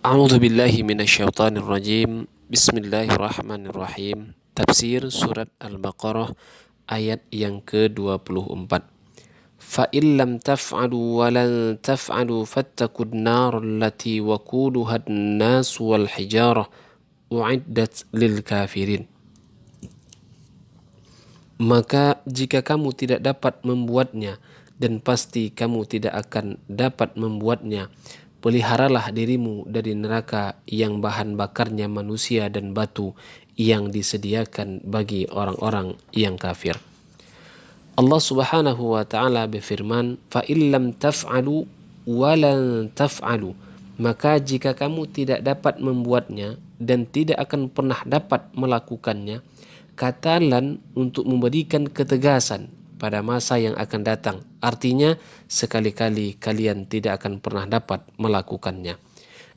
A'udzu billahi minasyaitonir rajim. Bismillahirrahmanirrahim. Tafsir surat Al-Baqarah ayat yang ke-24. Fa illam taf'alu wa lan taf'alu fattaqun nar allati waquduha an-nas wal hijarah u'iddat lil kafirin. Maka jika kamu tidak dapat membuatnya, dan pasti kamu tidak akan dapat membuatnya, peliharalah dirimu dari neraka yang bahan bakarnya manusia dan batu yang disediakan bagi orang-orang yang kafir. Allah Subhanahu wa taala berfirman, "Fa illam taf'alu wa lan taf'alu." Maka jika kamu tidak dapat membuatnya dan tidak akan pernah dapat melakukannya, kata lan untuk memberikan ketegasan pada masa yang akan datang. Artinya, sekali-kali kalian tidak akan pernah dapat melakukannya.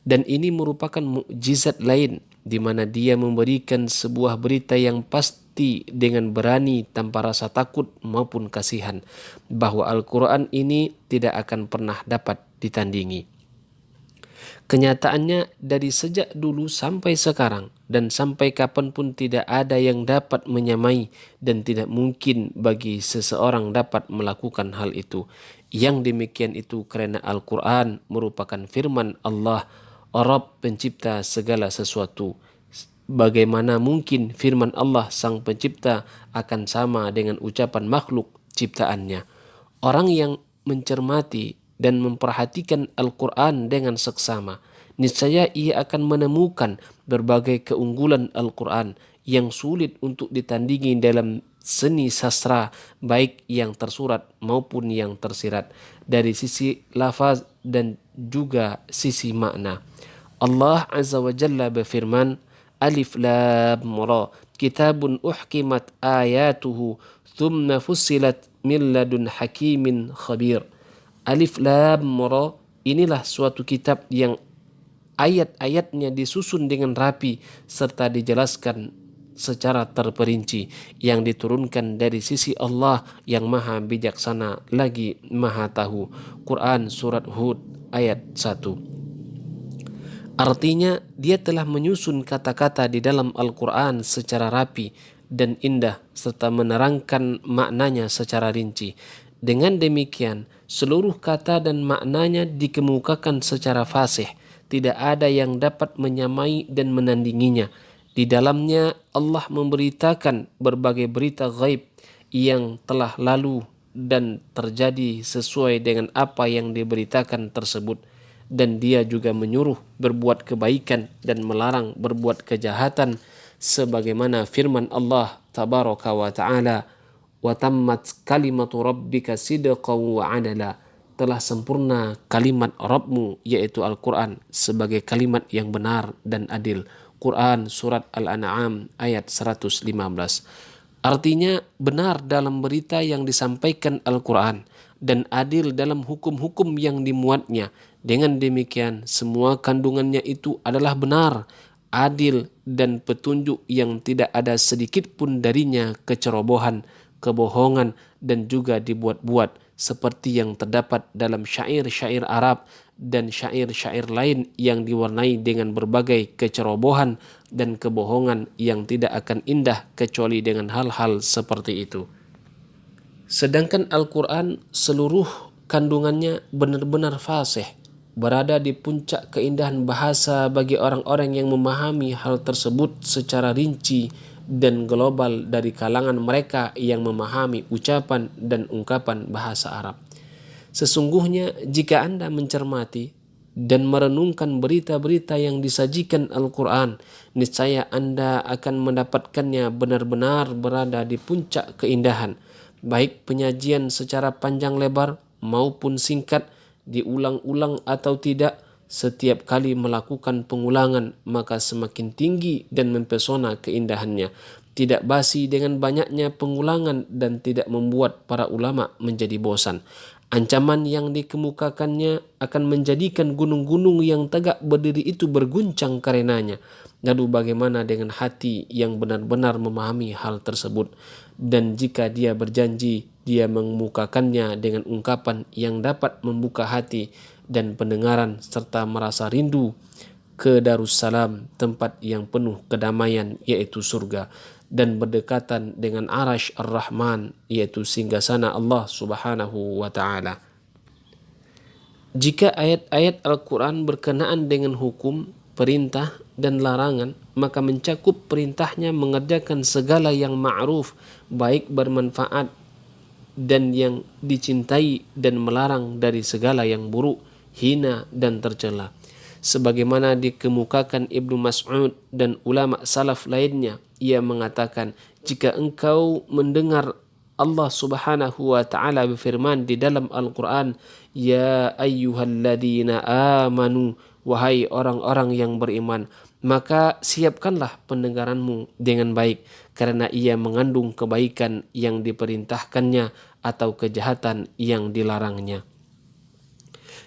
Dan ini merupakan mukjizat lain di mana dia memberikan sebuah berita yang pasti dengan berani tanpa rasa takut maupun kasihan bahwa Al-Quran ini tidak akan pernah dapat ditandingi. Kenyataannya dari sejak dulu sampai sekarang dan sampai kapanpun tidak ada yang dapat menyamai dan tidak mungkin bagi seseorang dapat melakukan hal itu. Yang demikian itu karena Al-Quran merupakan firman Allah, Rabb pencipta segala sesuatu. Bagaimana mungkin firman Allah sang pencipta akan sama dengan ucapan makhluk ciptaannya? Orang yang mencermati dan memperhatikan Al-Quran dengan seksama, niscaya ia akan menemukan berbagai keunggulan Al-Quran yang sulit untuk ditandingi dalam seni sastra, baik yang tersurat maupun yang tersirat, dari sisi lafaz dan juga sisi makna. Allah Azza wa Jalla berfirman, Alif Lam Ra, kitabun uhkimat ayatuhu thumma fussilat min ladun hakimin khabir. Alif Lam Ra, inilah suatu kitab yang ayat-ayatnya disusun dengan rapi serta dijelaskan secara terperinci, yang diturunkan dari sisi Allah yang maha bijaksana lagi maha tahu. Quran Surat Hud ayat 1. Artinya, dia telah menyusun kata-kata di dalam Al-Quran secara rapi dan indah serta menerangkan maknanya secara rinci. Dengan demikian, seluruh kata dan maknanya dikemukakan secara fasih. Tidak ada yang dapat menyamai dan menandinginya. Di dalamnya Allah memberitakan berbagai berita ghaib yang telah lalu dan terjadi sesuai dengan apa yang diberitakan tersebut. Dan dia juga menyuruh berbuat kebaikan dan melarang berbuat kejahatan, sebagaimana firman Allah tabaraka wa ta'ala, wa tammat kalimatu rabbika sidqan wa adala, telah sempurna kalimat Rabbmu yaitu Al-Quran sebagai kalimat yang benar dan adil. Quran Surat Al-An'am ayat 115. Artinya, benar dalam berita yang disampaikan Al-Quran dan adil dalam hukum-hukum yang dimuatnya. Dengan demikian, semua kandungannya itu adalah benar, adil, dan petunjuk yang tidak ada sedikit pun darinya kecerobohan, kebohongan, dan juga dibuat-buat, seperti yang terdapat dalam syair-syair Arab dan syair-syair lain yang diwarnai dengan berbagai kecerobohan dan kebohongan yang tidak akan indah kecuali dengan hal-hal seperti itu. Sedangkan Al-Quran seluruh kandungannya benar-benar fasih, berada di puncak keindahan bahasa bagi orang-orang yang memahami hal tersebut secara rinci dan global dari kalangan mereka yang memahami ucapan dan ungkapan bahasa Arab. Sesungguhnya jika Anda mencermati dan merenungkan berita-berita yang disajikan Al-Quran, niscaya Anda akan mendapatkannya benar-benar berada di puncak keindahan, baik penyajian secara panjang lebar maupun singkat, diulang-ulang atau tidak. Setiap kali melakukan pengulangan, maka semakin tinggi dan mempesona keindahannya. Tidak basi dengan banyaknya pengulangan dan tidak membuat para ulama menjadi bosan. Ancaman yang dikemukakannya akan menjadikan gunung-gunung yang tegak berdiri itu berguncang karenanya. Lalu bagaimana dengan hati yang benar-benar memahami hal tersebut? Dan jika dia berjanji, dia mengemukakannya dengan ungkapan yang dapat membuka hati dan pendengaran serta merasa rindu ke Darussalam, tempat yang penuh kedamaian, yaitu surga, dan berdekatan dengan Arash Ar-Rahman, yaitu singgasana Allah Subhanahu wa Ta'ala. Jika ayat-ayat Al-Quran berkenaan dengan hukum, perintah, dan larangan, maka mencakup perintahnya mengerjakan segala yang ma'ruf, baik bermanfaat dan yang dicintai, dan melarang dari segala yang buruk, hina, dan tercela. Sebagaimana dikemukakan Ibnu Mas'ud dan ulama salaf lainnya, ia mengatakan, jika engkau mendengar Allah Subhanahu wa Ta'ala berfirman di dalam Al-Quran, ya ayyuhalladzina amanu, wahai orang-orang yang beriman, maka siapkanlah pendengaranmu dengan baik, karena ia mengandung kebaikan yang diperintahkannya atau kejahatan yang dilarangnya.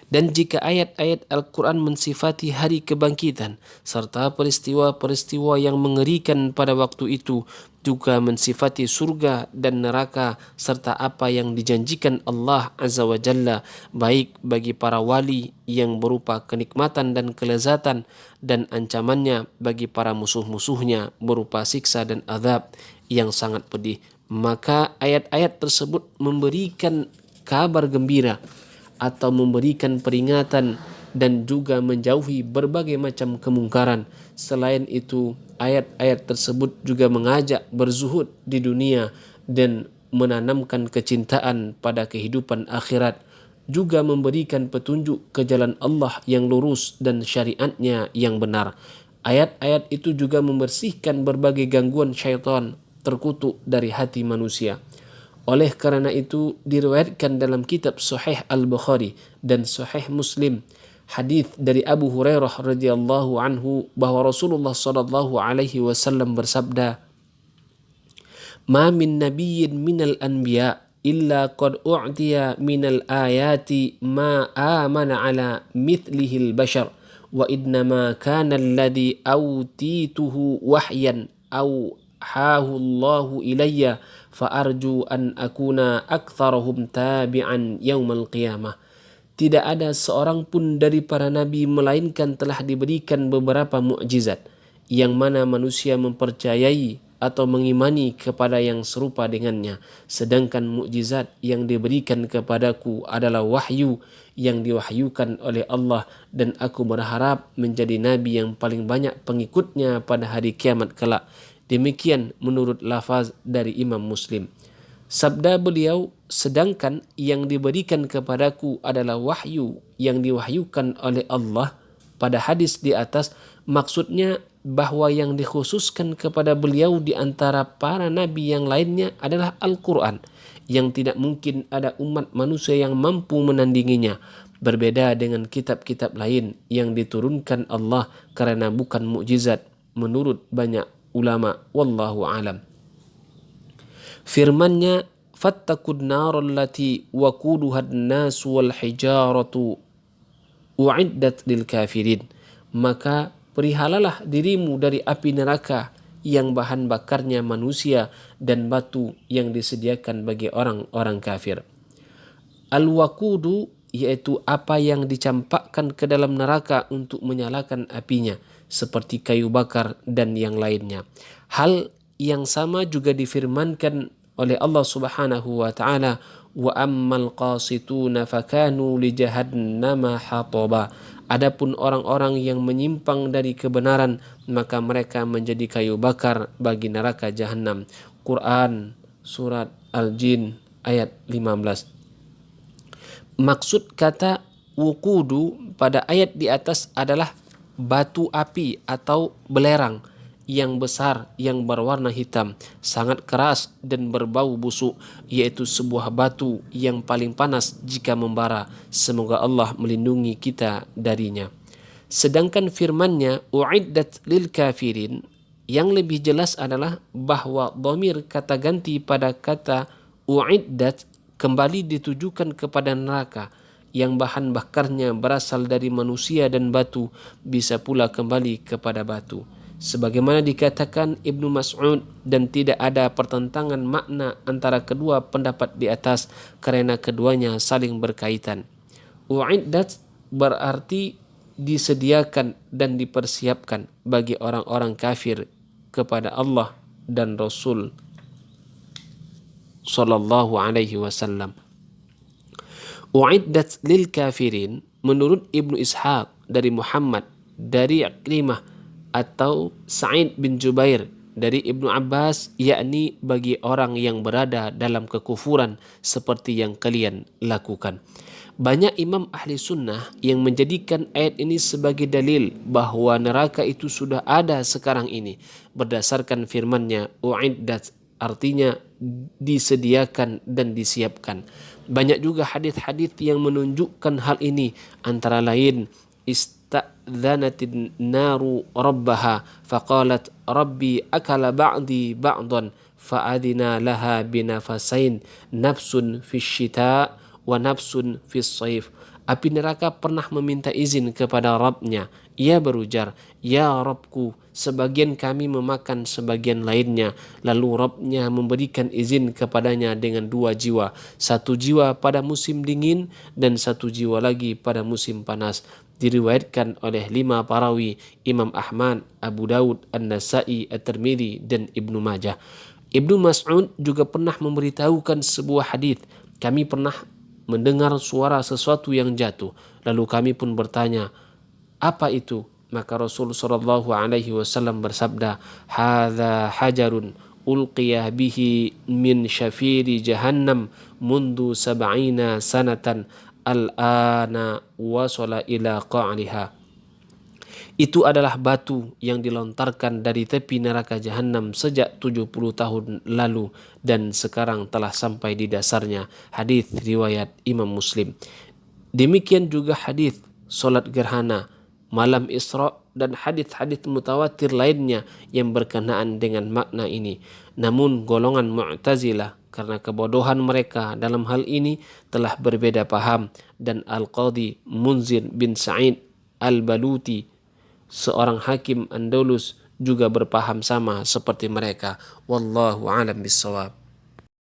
Dan jika ayat-ayat Al-Quran mensifati hari kebangkitan serta peristiwa-peristiwa yang mengerikan pada waktu itu, juga mensifati surga dan neraka serta apa yang dijanjikan Allah Azza wa Jalla, baik bagi para wali yang berupa kenikmatan dan kelezatan, dan ancamannya bagi para musuh-musuhnya berupa siksa dan azab yang sangat pedih, maka ayat-ayat tersebut memberikan kabar gembira atau memberikan peringatan dan juga menjauhi berbagai macam kemungkaran. Selain itu, ayat-ayat tersebut juga mengajak berzuhud di dunia dan menanamkan kecintaan pada kehidupan akhirat, juga memberikan petunjuk ke jalan Allah yang lurus dan syariatnya yang benar. Ayat-ayat itu juga membersihkan berbagai gangguan syaitan terkutuk dari hati manusia. Oleh karena itu diriwayatkan dalam kitab Sahih Al-Bukhari dan Sahih Muslim hadis dari Abu Hurairah radhiyallahu anhu bahwa Rasulullah sallallahu alaihi wasallam bersabda, "Ma min nabiyyin minal anbiya illa qad u'tiya minal ayati ma amana ala mithlihil bashar wa innama kana alladhi awtituhu wahyan aw hahu Allahu ilayya fa arju an akuna aktsarahum tabi'an yaumal qiyamah." Tidak ada seorang pun dari para nabi melainkan telah diberikan beberapa mukjizat yang mana manusia mempercayai atau mengimani kepada yang serupa dengannya, sedangkan mukjizat yang diberikan kepadaku adalah wahyu yang diwahyukan oleh Allah, dan aku berharap menjadi nabi yang paling banyak pengikutnya pada hari kiamat kelak. Demikian menurut lafaz dari Imam Muslim. Sabda beliau, sedangkan yang diberikan kepadaku adalah wahyu yang diwahyukan oleh Allah pada hadis di atas, maksudnya bahwa yang dikhususkan kepada beliau di antara para nabi yang lainnya adalah Al-Quran, yang tidak mungkin ada umat manusia yang mampu menandinginya, berbeda dengan kitab-kitab lain yang diturunkan Allah karena bukan mukjizat menurut banyak ulama. Wallahu alam. Firman-Nya, fattaqun naral lati waquduha an-nas wal hijaratu uiddat lil kafirin. Maka perihalalah dirimu dari api neraka yang bahan bakarnya manusia dan batu yang disediakan bagi orang-orang kafir. Al-waqudu yaitu apa yang dicampakkan ke dalam neraka untuk menyalakan apinya, seperti kayu bakar dan yang lainnya. Hal yang sama juga difirmankan oleh Allah Subhanahu wa Ta'ala, wa ammal qasituna fakanu li jahannama hataba. Adapun orang-orang yang menyimpang dari kebenaran, maka mereka menjadi kayu bakar bagi neraka jahanam. Quran surat Al-Jin ayat 15. Maksud kata wukudu pada ayat di atas adalah batu api atau belerang yang besar yang berwarna hitam, sangat keras dan berbau busuk, yaitu sebuah batu yang paling panas jika membara. Semoga Allah melindungi kita darinya. Sedangkan firman-Nya uiddat lil kafirin, yang lebih jelas adalah bahwa dhamir kata ganti pada kata uiddat kembali ditujukan kepada neraka yang bahan bakarnya berasal dari manusia dan batu, bisa pula kembali kepada batu. Sebagaimana dikatakan Ibnu Mas'ud, dan tidak ada pertentangan makna antara kedua pendapat di atas karena keduanya saling berkaitan. Uiddat berarti disediakan dan dipersiapkan bagi orang-orang kafir kepada Allah dan Rasul sallallahu alaihi wasallam. Uiddat lil kafirin menurut Ibnu Ishaq dari Muhammad dari Ikrimah atau Sa'id bin Jubair dari Ibnu Abbas, yakni bagi orang yang berada dalam kekufuran seperti yang kalian lakukan. Banyak imam ahli sunnah yang menjadikan ayat ini sebagai dalil bahwa neraka itu sudah ada sekarang ini berdasarkan firman-Nya uiddat, artinya disediakan dan disiapkan. Banyak juga hadis-hadis yang menunjukkan hal ini, antara lain istadzanatin naru rabbaha faqalat rabbi akala ba'di ba'dan fa'adina laha binafasain nafsun fi syita wa nafsun fis saif. Api neraka pernah meminta izin kepada Rabb-Nya. Ia berujar, "Ya Rabbku, sebagian kami memakan sebagian lainnya." Lalu Rabb-Nya memberikan izin kepadanya dengan 2 jiwa. 1 jiwa pada musim dingin dan 1 jiwa lagi pada musim panas. Diriwayatkan oleh 5 perawi, Imam Ahmad, Abu Daud, An-Nasai, At-Tirmidzi dan Ibnu Majah. Ibnu Mas'ud juga pernah memberitahukan sebuah hadis, "Kami pernah mendengar suara sesuatu yang jatuh. Lalu kami pun bertanya, apa itu?" Maka Rasul sallallahu alaihi wasallam bersabda, "Hadza hajarun ulqiyah bihi min syafiri jahannam mundu sab'ina sanatan al-ana wasala ila qa'liha." Itu adalah batu yang dilontarkan dari tepi neraka jahanam sejak 70 tahun lalu dan sekarang telah sampai di dasarnya. Hadis riwayat Imam Muslim. Demikian juga hadis solat gerhana, malam Isra dan hadis-hadis mutawatir lainnya yang berkenaan dengan makna ini. Namun golongan Mu'tazilah karena kebodohan mereka dalam hal ini telah berbeda paham, dan Al-Qadhi Munzir bin Sa'id Al-Baluti, seorang hakim Andalus, juga berpaham sama seperti mereka. Wallahu a'lam bissawab.